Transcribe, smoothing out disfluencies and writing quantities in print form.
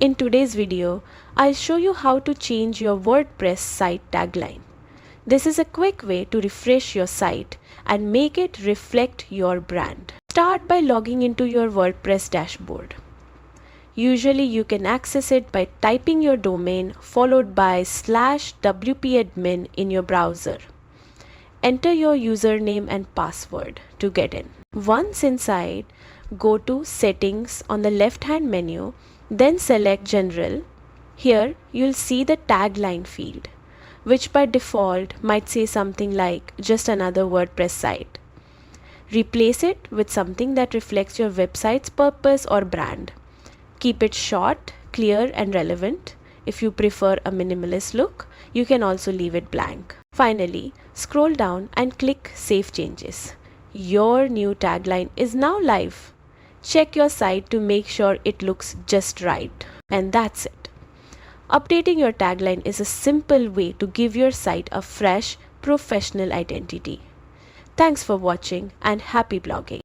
In today's video, I'll show you how to change your WordPress site tagline. This is a quick way to refresh your site and make it reflect your brand. Start by logging into your WordPress dashboard. Usually you can access it by typing your domain followed by /wp-admin in your browser. Enter your username and password to get in. Once inside, go to Settings on the left-hand menu, then select General. Here you'll see the tagline field, which by default might say something like just another WordPress site. Replace it with something that reflects your website's purpose or brand. Keep it short, clear and relevant. If you prefer a minimalist look, you can also leave it blank. Finally, scroll down and click Save Changes. Your new tagline is now live. Check your site to make sure it looks just right. And that's it. Updating your tagline is a simple way to give your site a fresh, professional identity. Thanks for watching and happy blogging.